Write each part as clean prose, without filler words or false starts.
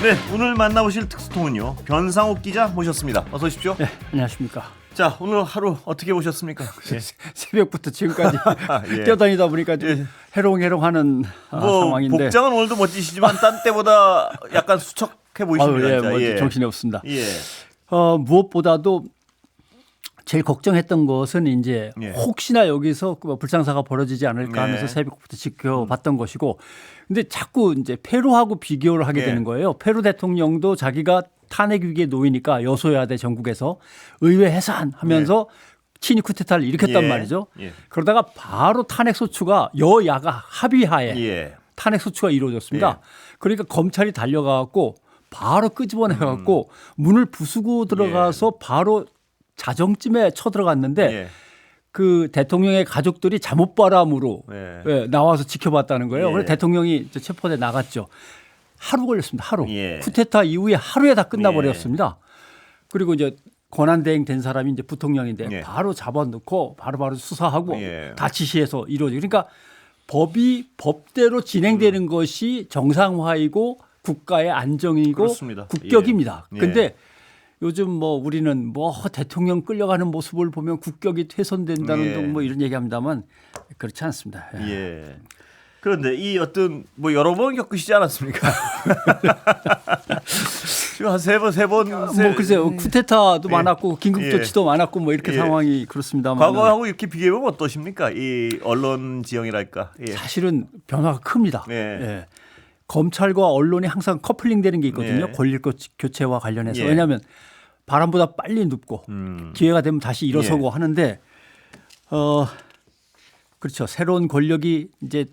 네, 오늘 만나보실 특수통은요, 변상욱 기자 모셨습니다. 어서 오십시오. 네, 안녕하십니까. 자, 오늘 하루 어떻게 보셨습니까? 예. 새벽부터 지금까지 예. 뛰어다니다 보니까 좀 예. 해롱해롱하는 상황인데. 복장은 오늘도 멋지시지만 딴 때보다 약간 수척해 보이십니다. 예, 진짜. 뭐 예. 정신이 없습니다. 예. 무엇보다도 제일 걱정했던 것은 이제 예. 혹시나 여기서 뭐 불상사가 벌어지지 않을까 하면서 예. 새벽부터 지켜봤던 것이고, 근데 자꾸 이제 페루하고 비교를 하게 예. 되는 거예요. 페루 대통령도 자기가 탄핵 위기에 놓이니까 여소해야 돼 전국에서 의회 해산하면서 친위 쿠데타를 일으켰단 예. 말이죠. 예. 그러다가 바로 탄핵 소추가 여야가 합의하에 예. 탄핵 소추가 이루어졌습니다. 예. 그러니까 검찰이 달려가갖고 바로 끄집어내갖고 문을 부수고 들어가서 바로 자정쯤에 쳐들어갔는데 예. 그 대통령의 가족들이 잠옷바람으로 예. 나와서 지켜봤다는 거예요. 예. 그래서 대통령이 이제 체포돼 나갔죠. 하루 걸렸습니다. 하루. 예. 쿠데타 이후에 하루에 다 끝나버렸습니다. 그리고 이제 권한대행 된 사람이 이제 부통령인데 예. 바로 잡아놓고 바로바로 수사하고 예. 다 지시해서 이루어지고, 그러니까 법이 법대로 진행되는 것이 정상화이고 국가의 안정이고 그렇습니다. 국격입니다. 예. 근데 요즘 뭐 우리는 뭐 대통령 끌려가는 모습을 보면 국격이 훼손된다는 예. 등 뭐 이런 얘기합니다만 그렇지 않습니다. 예. 그런데 이 어떤 뭐 여러 번 겪으시지 않았습니까? 지금 한 세 번. 뭐 글쎄요, 쿠데타도 예. 많았고 긴급 예. 조치도 많았고 뭐 이렇게 예. 상황이 그렇습니다만 과거하고 이렇게 비교해보면 어떠십니까? 이 언론 지형이랄까? 예. 사실은 변화가 큽니다. 예. 예. 검찰과 언론이 항상 커플링 되는 게 있거든요. 예. 권력 교체와 관련해서. 예. 왜냐하면 바람보다 빨리 눕고 기회가 되면 다시 일어서고 예. 하는데 그렇죠. 새로운 권력이 이제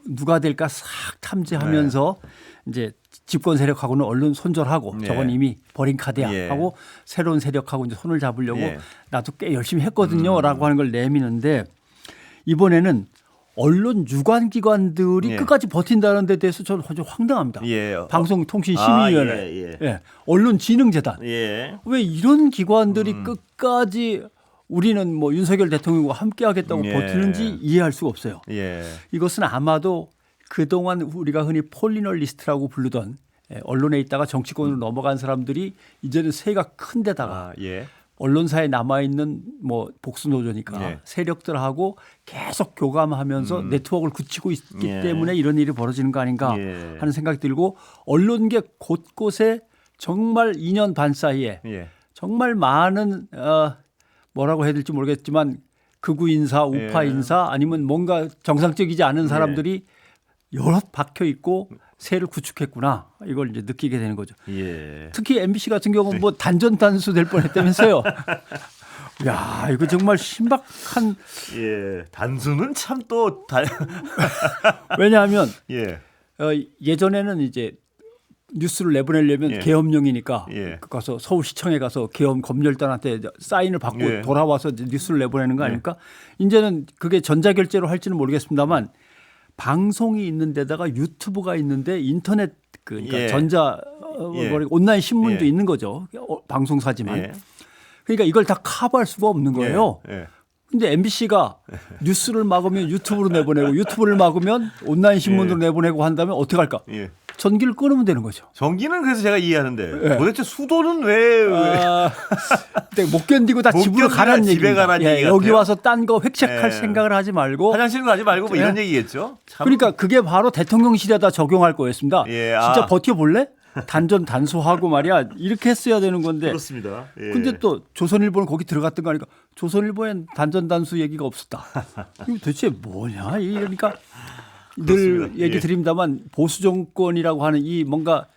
누가 될까 싹 탐지하면서 이제 집권 세력하고는 언론 손절하고 예. 저건 이미 버린 카드야 예. 하고 새로운 세력하고 이제 손을 잡으려고 예. 나도 꽤 열심히 했거든요라고 하는 걸 내미는데, 이번에는 언론 유관기관들이 예. 끝까지 버틴다는 데 대해서 저는 아주 황당합니다. 예. 방송통신심의위원회, 예. 예. 언론진흥재단, 예. 왜 이런 기관들이 끝까지 우리는 뭐 윤석열 대통령과 함께하겠다고 예. 버티는지 이해할 수가 없어요. 예. 이것은 아마도 그동안 우리가 흔히 폴리널리스트라고 부르던 언론에 있다가 정치권으로 넘어간 사람들이 이제는 세가 큰 데다가 예. 언론사에 남아있는 뭐 복수노조니까 예. 세력들하고 계속 교감하면서 네트워크를 굳히고 있기 예. 때문에 이런 일이 벌어지는 거 아닌가 예. 하는 생각이 들고, 언론계 곳곳에 정말 2년 반 사이에 예. 정말 많은 뭐라고 해야 될지 모르겠지만 극우 인사, 우파 예. 인사 아니면 뭔가 정상적이지 않은 사람들이 여럿 박혀 있고 세를 구축했구나, 이걸 이제 느끼게 되는 거죠. 예. 특히 MBC 같은 경우는 뭐 단전 단수 될 뻔했다면서요. 야, 이거 정말 신박한. 예. 단수는 참 또 왜냐하면 예. 예전에는 이제 뉴스를 내보내려면 예. 계엄령이니까 예. 가서 서울시청에 가서 계엄 검열단한테 사인을 받고 예. 돌아와서 이제 뉴스를 내보내는 거 아닙니까? 이제는 그게 전자결제로 할지는 모르겠습니다만 방송이 있는 데다가 유튜브가 있는데 인터넷 그러니까 예. 전자 예. 온라인 신문도 예. 있는 거죠. 방송사지만. 예. 그러니까 이걸 다 커버할 수가 없는 거예요. 예. 근데 MBC가 뉴스를 막으면 유튜브로 내보내고 유튜브를 막으면 온라인 신문으로 내보내고 한다면 어떻게 할까? 예. 전기를 끊으면 되는 거죠. 전기는 그래서 제가 이해하는데 예. 도대체 수도는 왜 근데 못 견디고 다 못 집으로 견디고 가라는 집에 얘기입니다. 가라는 얘기 여기 같아요. 와서 딴 거 획책할 예. 생각을 하지 말고. 화장실 가지 말고 뭐 이런 예. 얘기겠죠? 참. 그러니까 그게 바로 대통령실에다 적용할 거였습니다. 예, 진짜 아. 버텨볼래? 단전 단수하고 말이야. 이렇게 했어야 되는 건데. 그렇습니다. 예. 근데 또 조선일보는 거기 들어갔던 거 아니까 조선일보엔 단전 단수 얘기가 없었다. 이거 도대체 뭐냐? 이러니까 늘 그렇습니다. 얘기 예. 드립니다만 보수 정권이라고 하는 이 뭔가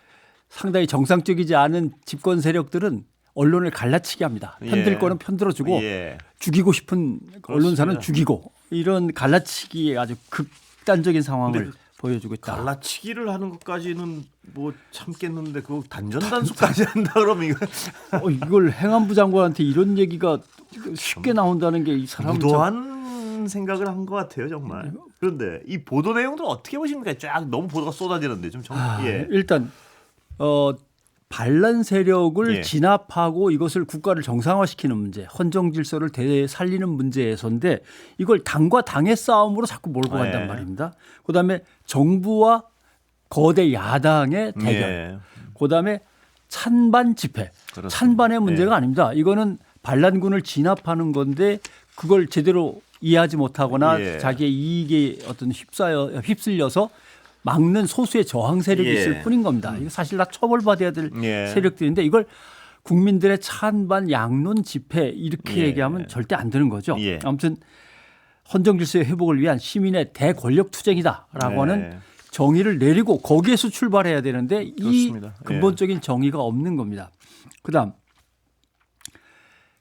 상당히 정상적이지 않은 집권 세력들은 언론을 갈라치게 합니다. 편들 예. 거는 편들어주고 예. 죽이고 싶은 언론사는 그렇습니다. 죽이고, 이런 갈라치기에 아주 극단적인 상황을 근데 보여주고 있다. 갈라치기를 하는 것까지는 뭐 참겠는데 그 단전단수까지 한다 그러면 이거 이걸 행안부 장관한테 이런 얘기가 쉽게 나온다는 게 이 사람 무도한 생각을 한 것 같아요 정말. 그런데 이 보도 내용들 어떻게 보십니까? 쫙 너무 보도가 쏟아지는데 좀 예. 일단 반란 세력을 예. 진압하고 이것을 국가를 정상화시키는 문제, 헌정 질서를 되살리는 문제에서인데 이걸 당과 당의 싸움으로 자꾸 몰고 간단 예. 말입니다. 그다음에 정부와 거대 야당의 대결. 예. 그다음에 찬반 집회. 그렇습니다. 찬반의 문제가 예. 아닙니다. 이거는 반란군을 진압하는 건데 그걸 제대로 이해하지 못하거나 예. 자기의 이익에 어떤 휩쓸려서 막는 소수의 저항 세력이 예. 있을 뿐인 겁니다. 이거 사실 다 처벌받아야 될 예. 세력들인데 이걸 국민들의 찬반 양론 집회 이렇게 예. 얘기하면 절대 안 되는 거죠. 예. 아무튼 헌정 질서의 회복을 위한 시민의 대권력 투쟁이다라고 하는 네. 정의를 내리고 거기에서 출발해야 되는데 그렇습니다. 이 근본적인 정의가 없는 겁니다. 그다음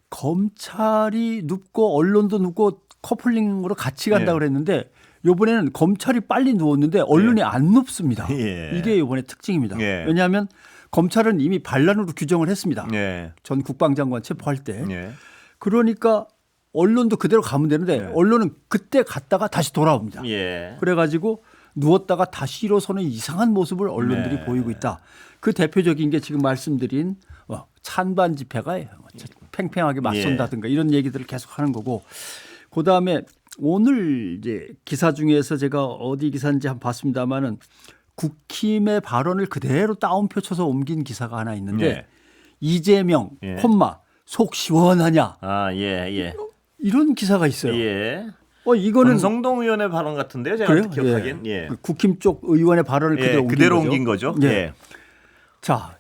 검찰이 눕고 언론도 눕고 커플링으로 같이 간다 예. 그랬는데 이번에는 검찰이 빨리 누웠는데 언론이 안 눕습니다. 예. 이게 이번에 특징입니다. 예. 왜냐하면 검찰은 이미 반란으로 규정을 했습니다. 예. 전 국방장관 체포할 때. 예. 그러니까 언론도 그대로 가면 되는데 예. 언론은 그때 갔다가 다시 돌아옵니다. 예. 그래가지고 누웠다가 다시 일어서는 이상한 모습을 언론들이 네. 보이고 있다. 그 대표적인 게 지금 말씀드린 찬반 집회가 팽팽하게 맞선다든가 이런 얘기들을 계속 하는 거고 그다음에 오늘 이제 기사 중에서 제가 어디 기사인지 한번 봤습니다마는 국힘의 발언을 그대로 따옴표 쳐서 옮긴 기사가 하나 있는데 예. 이재명, 예. 콤마, 속 시원하냐 아, 예, 예. 이런 기사가 있어요. 예. 이거는 권성동 의원의 발언 같은데요. 제가 그래요? 기억하기엔. 예. 그 국힘 쪽 의원의 발언을 예, 그대로, 그대로 옮긴 옮긴 거죠. 예. 예. 자,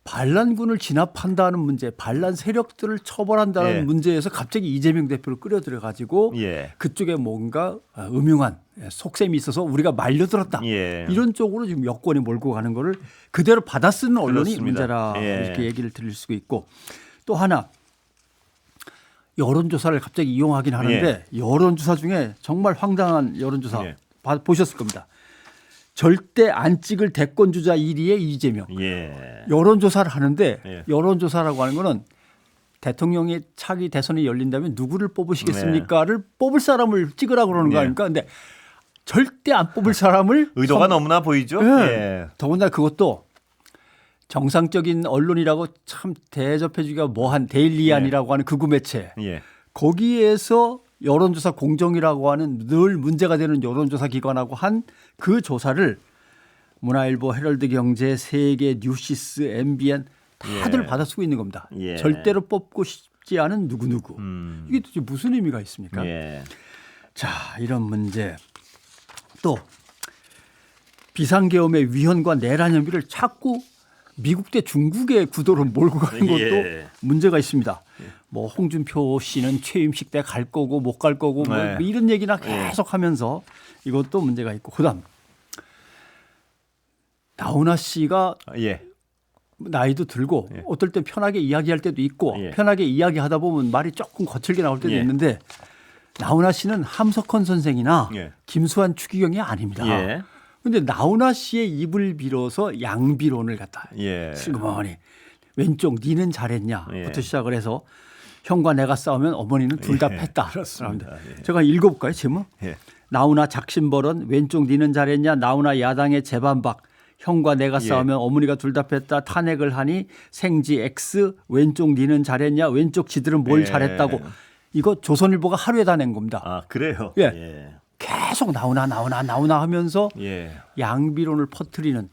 반란군을 진압한다는 문제, 반란 세력들을 처벌한다는 예. 문제에서 갑자기 이재명 대표를 끌어들여 가지고 예. 그쪽에 뭔가 음흉한 속셈이 있어서 우리가 말려들었다. 예. 이런 쪽으로 지금 여권이 몰고 가는 거를 그대로 받아쓰는 언론이 그렇습니다. 문제라 예. 이렇게 얘기를 드릴 수가 있고 또 하나 여론조사를 갑자기 이용하긴 하는데 여론조사 중에 정말 황당한 여론조사 예. 보셨을 겁니다. 절대 안 찍을 대권 주자 1위의 이재명. 예. 여론조사를 하는데 예. 여론조사라고 하는 거는 대통령의 차기 대선이 열린다면 누구를 뽑으시겠습니까를 뽑을 사람을 찍으라 그러는 거 네. 아닙니까? 근데 절대 안 뽑을 사람을 의도가 너무나 보이죠. 예. 예. 더군다나 그것도 정상적인 언론이라고 참 대접해주기가 뭐한 데일리안이라고 하는 극우 매체 예. 거기에서 여론조사 공정이라고 하는 늘 문제가 되는 여론조사 기관하고 한 그 조사를 문화일보, 헤럴드 경제, 세계, 뉴시스, MBN 다들 예. 받아 쓰고 있는 겁니다. 예. 절대로 뽑고 싶지 않은 누구누구. 이게 도대체 무슨 의미가 있습니까? 예. 자, 이런 문제. 또 비상계엄의 위헌과 내란 혐의를 자꾸 미국 대 중국의 구도로 몰고 가는 것도 예. 문제가 있습니다. 뭐 홍준표 씨는 최임식 때 갈 거고 못 갈 거고 뭐 네. 이런 얘기나 계속 하면서 이것도 문제가 있고 그다음 나훈아 씨가 예. 나이도 들고 어떨 땐 편하게 이야기할 때도 있고 예. 편하게 이야기하다 보면 말이 조금 거칠게 나올 때도 예. 있는데 나훈아 씨는 함석헌 선생이나 예. 김수환 추기경이 아닙니다. 예. 근데 나훈아 씨의 입을 빌어서 양비론을 갖다 예. 슬그머니 왼쪽 니는 잘했냐부터 예. 시작을 해서 형과 내가 싸우면 어머니는 둘 다 예. 팼다. 그렇습니다. 그런데 예. 제가 읽어볼까요 제목? 예. 나훈아 작심벌언 왼쪽 니는 잘했냐 나훈아 야당의 재반박 형과 내가 예. 싸우면 어머니가 둘 다 뺐다 탄핵을 하니 생지 X 왼쪽 니는 잘했냐 왼쪽 지들은 뭘 예. 잘했다고 이거 조선일보가 하루에 다 낸 겁니다. 아, 그래요. 예. 예. 계속 나훈아 하면서 예. 양비론을 퍼뜨리는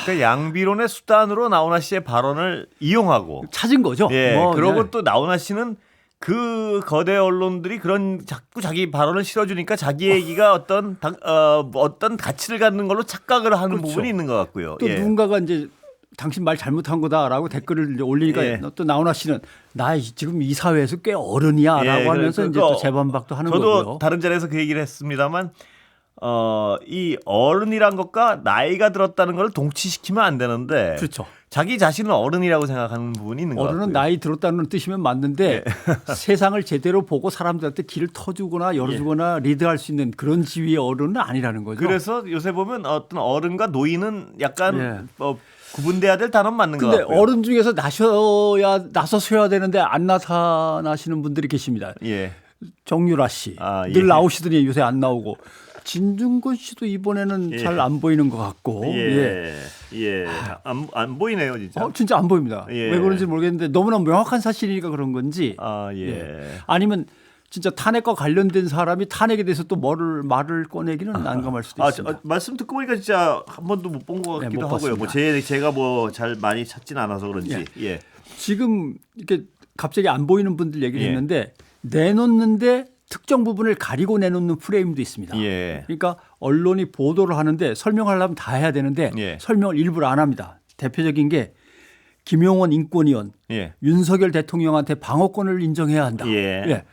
그러니까 양비론의 수단으로 나훈아 씨의 발언을 이용하고 찾은 거죠. 예. 뭐 그러고 그냥 또 나훈아 씨는 그 거대 언론들이 그런 자꾸 자기 발언을 실어주니까 자기 얘기가 어떤 가치를 갖는 걸로 착각을 하는 그렇죠. 부분이 있는 것 같고요. 또 예. 누군가가 이제 당신 말 잘못한 거다라고 댓글을 이제 올리니까 예. 또 나훈아 씨는 나 지금 이 사회에서 꽤 어른이야라고 예, 하면서 이제 또 재반박도 하는 저도 거고요. 다른 자리에서 그 얘기를 했습니다만 이 어른이란 것과 나이가 들었다는 걸 동치시키면 안 되는데 그렇죠. 자기 자신은 어른이라고 생각하는 부분이 있는 것 같고요. 어른은 나이 들었다는 뜻이면 맞는데 세상을 제대로 보고 사람들한테 길을 터주거나 열어주거나 리드할 수 있는 그런 지위의 어른은 아니라는 거죠. 그래서 요새 보면 어떤 어른과 노인은 약간 예. 구분돼야 될 단어는 맞는 것 근데 같고요. 어른 중에서 나서셔야 되는데 안 나타나시는 분들이 계십니다. 예. 정유라 씨. 아, 늘 예. 나오시더니 요새 안 나오고. 진중권 씨도 이번에는 예. 잘 안 보이는 것 같고. 예. 예. 안 보이네요, 진짜. 진짜 안 보입니다. 예. 왜 그런지 모르겠는데 너무나 명확한 사실이니까 그런 건지. 아, 예. 아니면 진짜 탄핵과 관련된 사람이 탄핵에 대해서 또 말을 꺼내기는 난감할 수도 있습니다. 말씀 듣고 보니까 진짜 한 번도 못 본 것 같기도 못 하고요. 뭐 제가 뭐 잘 많이 찾진 않아서 그런지. 예. 지금 이렇게 갑자기 안 보이는 분들 얘기를 했는데 내놓는데 특정 부분을 가리고 내놓는 프레임도 있습니다. 예. 그러니까 언론이 보도를 하는데 설명하려면 다 해야 되는데 예. 설명을 일부러 안 합니다. 대표적인 게 김용원 인권위원 예. 윤석열 대통령한테 방어권을 인정해야 한다. 예.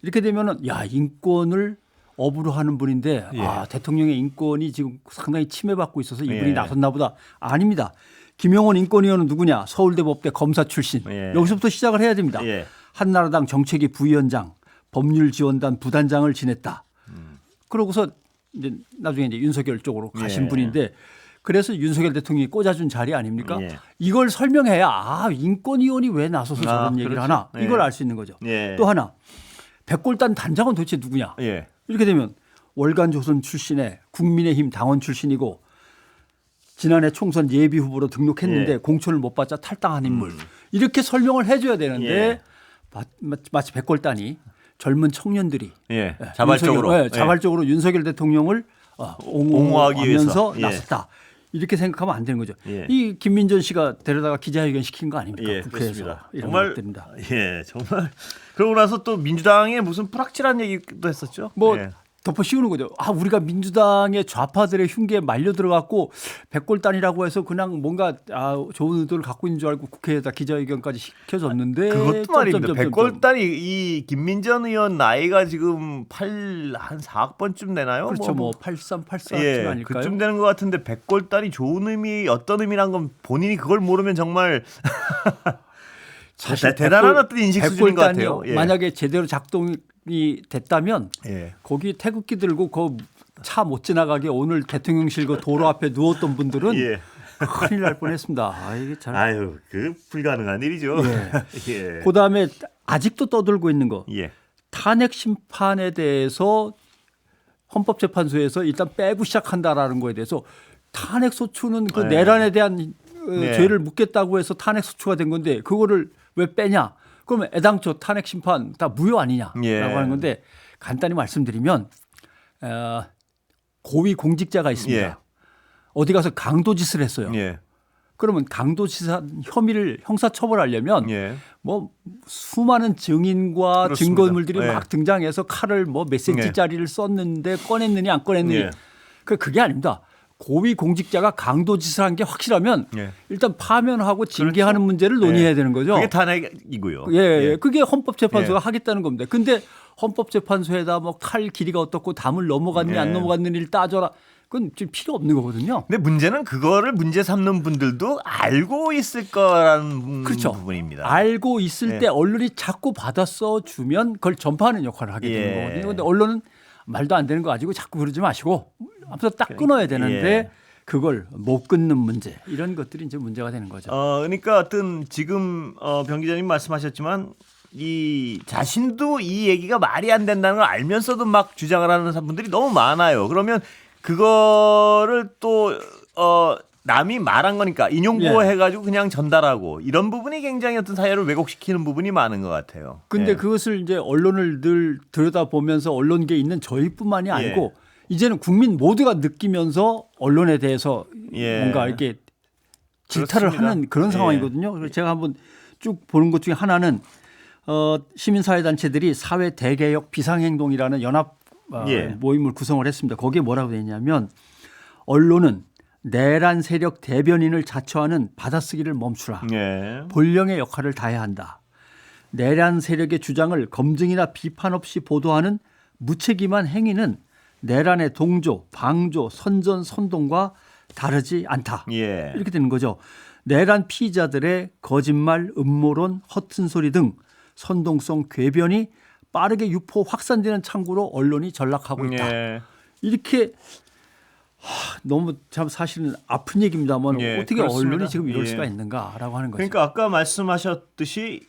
이렇게 되면은 야 인권을 업으로 하는 분인데 예. 대통령의 인권이 지금 상당히 침해받고 있어서 이분이 예. 나섰나 보다. 아닙니다. 김용원 인권위원은 누구냐? 서울대 법대 검사 출신. 예. 여기서부터 시작을 해야 됩니다. 예. 한나라당 정책위 부위원장, 법률지원단 부단장을 지냈다. 그러고서 이제 나중에 이제 윤석열 쪽으로 가신 예. 분인데 그래서 윤석열 대통령이 꽂아준 자리 아닙니까? 예. 이걸 설명해야 인권위원이 왜 나서서 저런 얘기를 그렇죠. 하나 예. 이걸 알 수 있는 거죠. 예. 또 하나 백골단 단장은 도대체 누구냐? 예. 이렇게 되면 월간조선 출신의 국민의힘 당원 출신이고 지난해 총선 예비 후보로 등록했는데 예. 공천을 못 받자 탈당한 인물. 이렇게 설명을 해줘야 되는데 예. 마치 백골단이 젊은 청년들이 예. 자발적으로 자발적으로 윤석열 대통령을 옹호하기 옹호하면서 위해서. 예. 나섰다. 이렇게 생각하면 안 되는 거죠. 예. 이 김민전 씨가 데려다가 기자회견 시킨 거 아닙니까? 예, 국회에서 그렇습니다. 이런 정말 것들입니다. 예, 정말 그러고 나서 또 민주당에 무슨 불확실한 얘기도 했었죠. 뭐 예. 덮어 씌우는 거죠. 우리가 민주당의 좌파들의 흉계에 말려 들어갔고 백골단이라고 해서 그냥 뭔가 좋은 의도를 갖고 있는 줄 알고 국회에다 기자회견까지 시켜줬는데 그것도 말입니다. 점점점점. 백골단이 이 김민전 의원 나이가 지금 한 4학번쯤 되나요? 그렇죠. 뭐 83, 84쯤 예, 아닐까요? 그쯤 되는 것 같은데 백골단이 좋은 의미 어떤 의미란 건 본인이 그걸 모르면 정말 사실 대단한 어떤 인식 수준인 것 같아요. 백골단이요. 만약에 제대로 작동이 됐다면 예. 거기 태극기 들고 그 차 못 지나가게 오늘 대통령실 그 도로 앞에 누웠던 분들은 예. 큰일 날 뻔했습니다. 이게 잘. 아유, 그 불가능한 일이죠. 예. 그다음에 아직도 떠들고 있는 거. 예. 탄핵 심판에 대해서 헌법재판소에서 일단 빼고 시작한다라는 거에 대해서 탄핵 소추는 그 네. 내란에 대한 네. 죄를 묻겠다고 해서 탄핵 소추가 된 건데 그거를 왜 빼냐? 그러면 애당초 탄핵 심판 다 무효 아니냐라고 예. 하는 건데 간단히 말씀드리면 고위 공직자가 있습니다. 예. 어디 가서 강도짓을 했어요. 예. 그러면 강도짓한 혐의를 형사처벌하려면 예. 뭐 수많은 증인과 그렇습니다. 증거물들이 예. 막 등장해서 칼을 뭐 몇 센치짜리를 썼는데 꺼냈느냐 안 꺼냈느냐 예. 그게 아닙니다. 고위 공직자가 강도짓을 한 게 확실하면 예. 일단 파면하고 징계하는 문제를 논의해야 되는 거죠. 그게 탄핵이고요. 예. 그게 헌법재판소가 예. 하겠다는 겁니다. 근데 헌법재판소에다 뭐 칼 길이가 어떻고 담을 넘어갔느냐 안 예. 넘어갔느냐를 따져라. 그건 지금 필요 없는 거거든요. 근데 문제는 그거를 문제 삼는 분들도 알고 있을 거라는 그렇죠. 부분입니다. 알고 있을 예. 때 언론이 자꾸 받아 써주면 그걸 전파하는 역할을 하게 되는 예. 거거든요. 그런데 언론은 말도 안 되는 거 가지고 자꾸 그러지 마시고 아무튼 딱 끊어야 되는데 예. 그걸 못 끊는 문제 이런 것들이 이제 문제가 되는 거죠. 그러니까 어떤 지금 병 기자님 말씀하셨지만 이 자신도 이 얘기가 말이 안 된다는 걸 알면서도 막 주장을 하는 분들이 너무 많아요. 그러면 그거를 또 남이 말한 거니까 인용보호해가지고 그냥 전달하고 이런 부분이 굉장히 어떤 사회를 왜곡시키는 부분이 많은 것 같아요. 근데 예. 그것을 이제 언론을 늘 들여다보면서 언론계에 있는 저희뿐만이 아니고 이제는 국민 모두가 느끼면서 언론에 대해서 예. 뭔가 이렇게 질타를 그렇습니다. 하는 그런 예. 상황이거든요. 그래서 제가 한번 쭉 보는 것 중에 하나는 시민사회단체들이 사회 대개혁 비상행동이라는 연합 예. 모임을 구성을 했습니다. 거기에 뭐라고 되어 있냐면 언론은 내란 세력 대변인을 자처하는 받아쓰기를 멈추라. 예. 본령의 역할을 다해야 한다. 내란 세력의 주장을 검증이나 비판 없이 보도하는 무책임한 행위는 내란의 동조, 방조, 선전, 선동과 다르지 않다. 예. 이렇게 되는 거죠. 내란 피의자들의 거짓말, 음모론, 허튼 소리 등 선동성 궤변이 빠르게 유포 확산되는 창구로 언론이 전락하고 있다. 예. 이렇게 너무 참 사실은 아픈 얘기입니다만 예, 어떻게 그렇습니다. 언론이 지금 이럴 예. 수가 있는가라고 하는 거죠. 그러니까 아까 말씀하셨듯이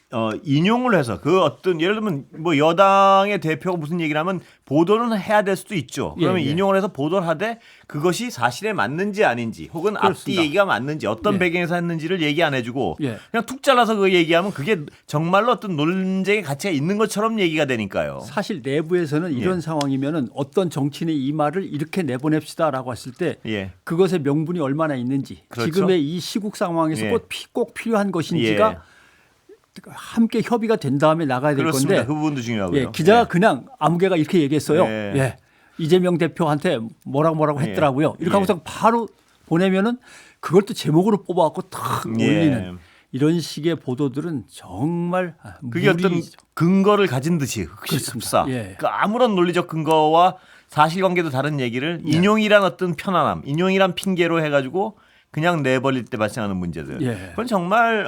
인용을 해서 그 어떤 예를 들면 뭐 여당의 대표가 무슨 얘기를 하면 보도는 해야 될 수도 있죠. 그러면 예, 예. 인용을 해서 보도를 하되 그것이 사실에 맞는지 아닌지 혹은 앞뒤 그렇습니다. 얘기가 맞는지 어떤 예. 배경에서 했는지를 얘기 안 해주고 예. 그냥 툭 잘라서 그 얘기하면 그게 정말로 어떤 논쟁의 가치가 있는 것처럼 얘기가 되니까요. 사실 내부에서는 이런 상황이면은 어떤 정치인의 이 말을 이렇게 내보냅시다라고 했을 때 예. 그것의 명분이 얼마나 있는지 그렇죠. 지금의 이 시국 상황에서 예. 꼭 필요한 것인지가 예. 함께 협의가 된 다음에 나가야 될 그렇습니다. 건데 그 부분도 중요하고요. 예, 기자가 예. 그냥 아무개가 이렇게 얘기했어요. 예. 예. 이재명 대표한테 뭐라고 예. 했더라고요. 이렇게 예. 하고서 바로 보내면은 그걸 또 제목으로 뽑아갖고 탁 예. 올리는 이런 식의 보도들은 정말 그게 어떤 무리죠. 근거를 가진 듯이 그렇습니다. 흡사. 예. 그 아무런 논리적 근거와 사실관계도 다른 얘기를 인용이란 어떤 편안함, 인용이란 핑계로 해가지고 그냥 내버릴 때 발생하는 문제들. 예. 그건 정말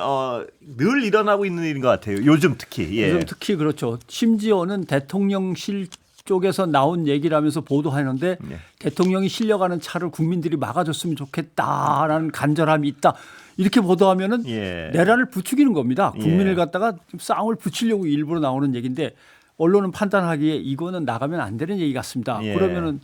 늘 일어나고 있는 일인 것 같아요. 요즘 특히. 예. 요즘 특히 그렇죠. 심지어는 대통령실 쪽에서 나온 얘기라면서 보도하는데 예. 대통령이 실려가는 차를 국민들이 막아줬으면 좋겠다라는 간절함이 있다. 이렇게 보도하면은 예. 내란을 부추기는 겁니다. 국민을 예. 갖다가 싸움을 붙이려고 일부러 나오는 얘기인데 언론은 판단하기에 이거는 나가면 안 되는 얘기 같습니다. 예. 그러면은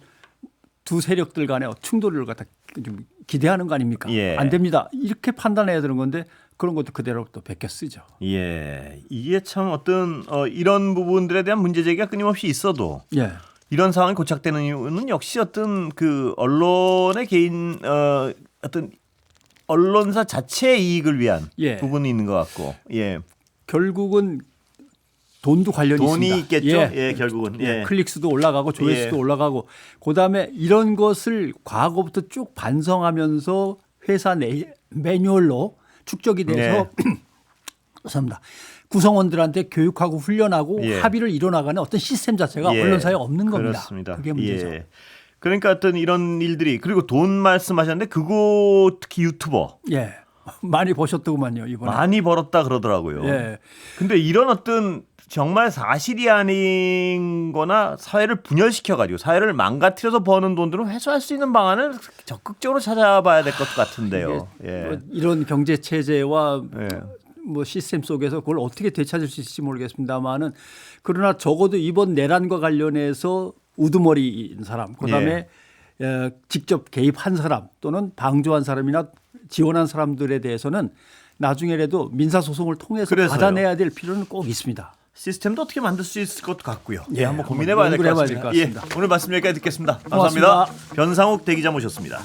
두 세력들 간의 충돌을 갖다 좀 기대하는 거 아닙니까? 예. 안 됩니다. 이렇게 판단해야 되는 건데 그런 것도 그대로 또 베껴 쓰죠. 예. 이게 참 어떤 이런 부분들에 대한 문제 제기가 끊임없이 있어도 예. 이런 상황이 고착되는 이유는 역시 어떤 그 언론의 개인 어떤 언론사 자체의 이익을 위한 예. 부분이 있는 것 같고, 예, 결국은 돈도 관련이 돈이 있습니다. 있겠죠. 예, 결국은. 예. 클릭수도 올라가고 조회수도 예. 올라가고 그다음에 이런 것을 과거부터 쭉 반성하면서 회사 내 매뉴얼로 축적이 돼서 죄송합니다. 구성원들한테 교육하고 훈련하고 예. 합의를 이뤄나가는 어떤 시스템 자체가 예. 언론사에 없는 겁니다. 그렇습니다. 그게 문제죠. 예. 그러니까 어떤 이런 일들이 그리고 돈 말씀하셨는데 그거 특히 유튜버 예. 많이 보셨더구만요, 이번에. 많이 벌었다 그러더라고요. 예. 근데 이런 어떤 정말 사실이 아닌 거나 사회를 분열시켜가지고 사회를 망가뜨려서 버는 돈들은 회수할 수 있는 방안을 적극적으로 찾아봐야 될 것 같은데요. 예. 뭐 이런 경제 체제와 예. 뭐 시스템 속에서 그걸 어떻게 되찾을 수 있을지 모르겠습니다만은 그러나 적어도 이번 내란과 관련해서 우두머리인 사람, 그다음에 직접 개입한 사람 또는 방조한 사람이나 지원한 사람들에 대해서는 나중에라도 민사소송을 통해서 그래서요. 받아내야 될 필요는 꼭 있습니다. 시스템도 어떻게 만들 수 있을 것 같고요. 예, 한번 고민해봐야 될 것 연구를 해봐야 될 같습니다. 것 같습니다. 예, 오늘 말씀 여기까지 듣겠습니다. 감사합니다. 고맙습니다. 변상욱 대기자 모셨습니다.